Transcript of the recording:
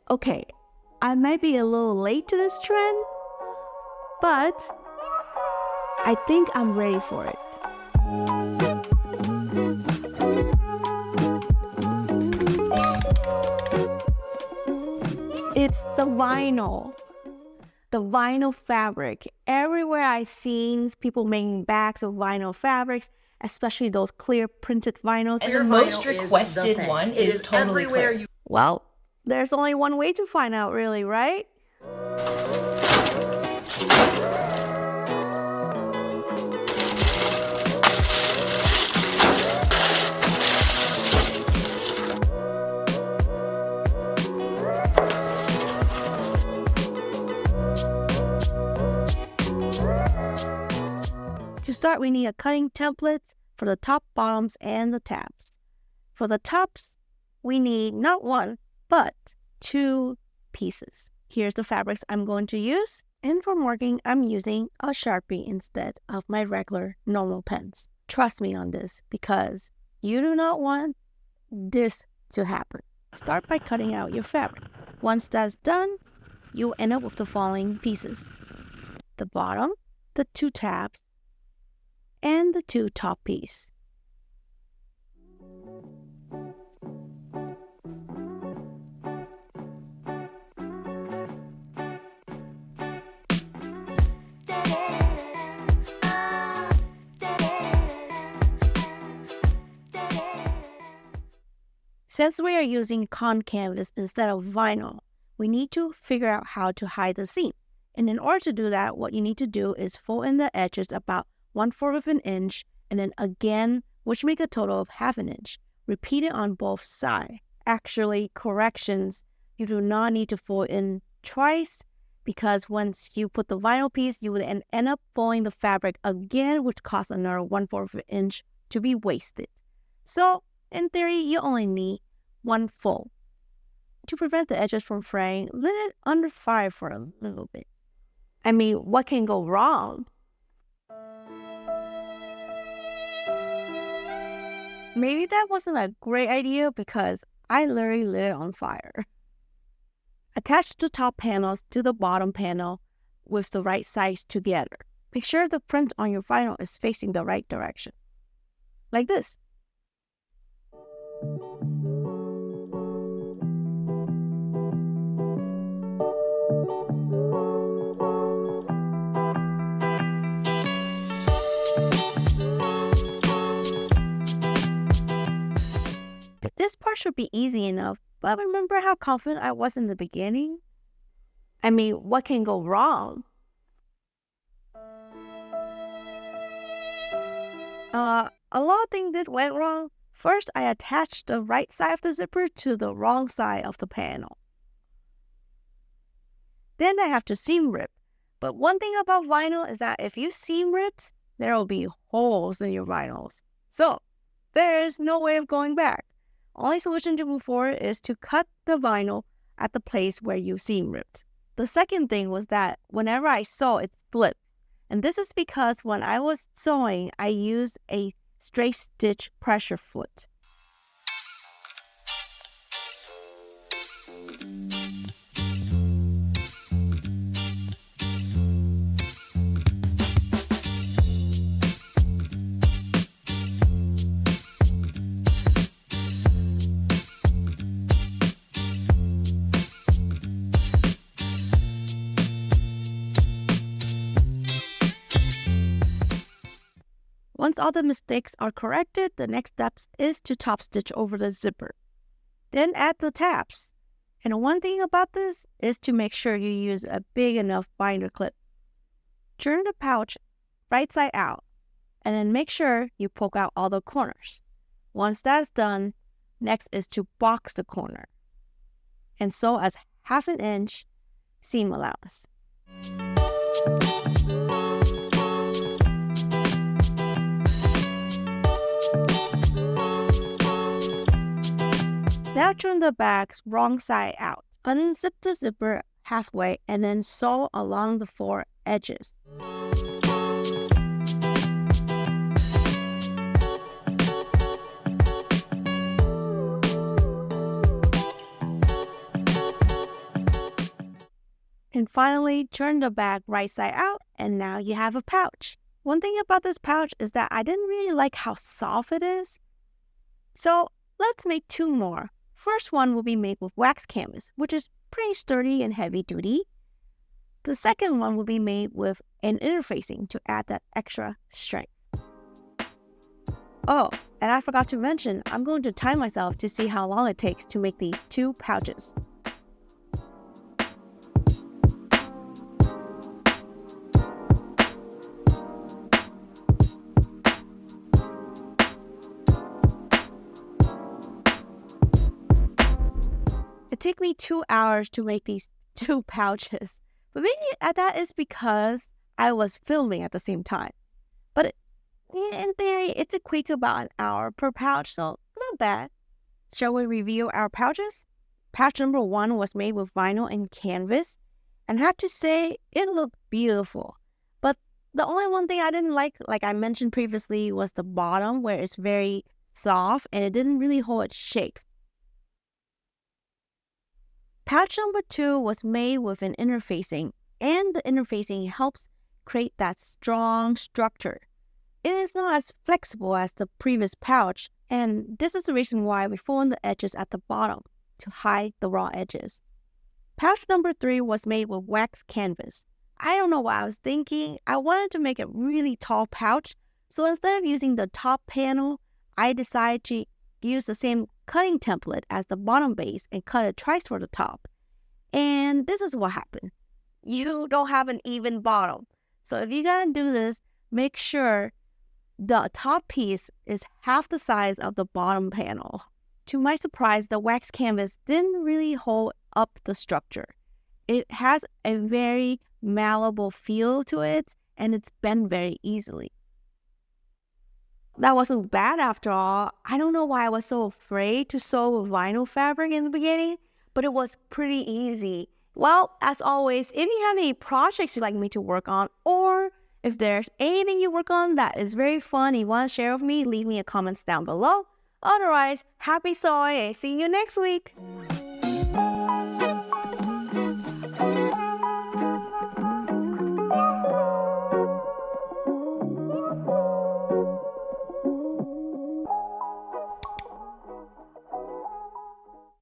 Okay, I might be a little late to this trend, but I think I'm ready for it. It's the vinyl. The vinyl fabric. Everywhere I've seen people making bags of vinyl fabrics, especially those clear printed vinyls. And the most requested one is totally clear. Well, there's only one way to find out, really, right? To start, we need a cutting template for the top, bottoms, and the tabs. For the tops, we need not one, but 2 pieces. Here's the fabrics I'm going to use. And for marking, I'm using a Sharpie instead of my regular normal pens. Trust me on this because you do not want this to happen. Start by cutting out your fabric. Once that's done, you'll end up with the following pieces: the bottom, the 2 tabs, and the 2 top piece. Since we are using con canvas instead of vinyl, we need to figure out how to hide the seam. And in order to do that, what you need to do is fold in the edges about 1/4 of an inch, and then again, which make a total of 1/2 inch. Repeat it on both sides. Actually, corrections, you do not need to fold in twice, because once you put the vinyl piece, you will end up folding the fabric again, which costs another 1/4 of an inch to be wasted. So, in theory, you only need 1 fold. To prevent the edges from fraying, let it under fire for a little bit. I mean, what can go wrong? Maybe that wasn't a great idea because I literally lit it on fire. Attach the top panels to the bottom panel with the right sides together. Make sure the print on your vinyl is facing the right direction. Like this. This part should be easy enough, but remember how confident I was in the beginning? I mean, what can go wrong? A lot of things that went wrong. First, I attached the right side of the zipper to the wrong side of the panel. Then I have to seam rip. But one thing about vinyl is that if you seam rips, there will be holes in your vinyls. So, there is no way of going back. Only solution to move forward is to cut the vinyl at the place where you seam ripped. The second thing was that whenever I sew, it slips. And this is because when I was sewing, I used a straight stitch pressure foot. Once all the mistakes are corrected, the next step is to top stitch over the zipper. Then add the tabs. And one thing about this is to make sure you use a big enough binder clip. Turn the pouch right side out, and then make sure you poke out all the corners. Once that's done, next is to box the corner and sew as 1/2 inch seam allowance. Now turn the bag's wrong side out. Unzip the zipper halfway and then sew along the 4 edges. And finally, turn the bag right side out, and now you have a pouch. One thing about this pouch is that I didn't really like how soft it is. So let's make 2 more. First one will be made with wax canvas, which is pretty sturdy and heavy duty. The second one will be made with an interfacing to add that extra strength. Oh, and I forgot to mention, I'm going to time myself to see how long it takes to make these 2 pouches. It took me 2 hours to make these 2 pouches, but maybe that is because I was filming at the same time. But in theory, it's equates to about an hour per pouch, so not bad. Shall we review our pouches? Pouch number 1 was made with vinyl and canvas, and I have to say, it looked beautiful. But the only one thing I didn't like I mentioned previously, was the bottom, where it's very soft and it didn't really hold its shape. Pouch number 2 was made with an interfacing, and the interfacing helps create that strong structure. It is not as flexible as the previous pouch, and this is the reason why we fill in the edges at the bottom to hide the raw edges. Pouch number 3 was made with wax canvas. I don't know what I was thinking. I wanted to make a really tall pouch, so instead of using the top panel, I decided to use the same cutting template as the bottom base and cut it twice for the top. And this is what happened. You don't have an even bottom. So if you're gonna do this, make sure the top piece is half the size of the bottom panel. To my surprise, the wax canvas didn't really hold up the structure. It has a very malleable feel to it, and it's bent very easily. That wasn't bad after all. I don't know why I was so afraid to sew with vinyl fabric in the beginning, but it was pretty easy. Well, as always, if you have any projects you'd like me to work on, or if there's anything you work on that is very fun and you want to share with me, leave me a comment down below. Otherwise, happy sewing and see you next week!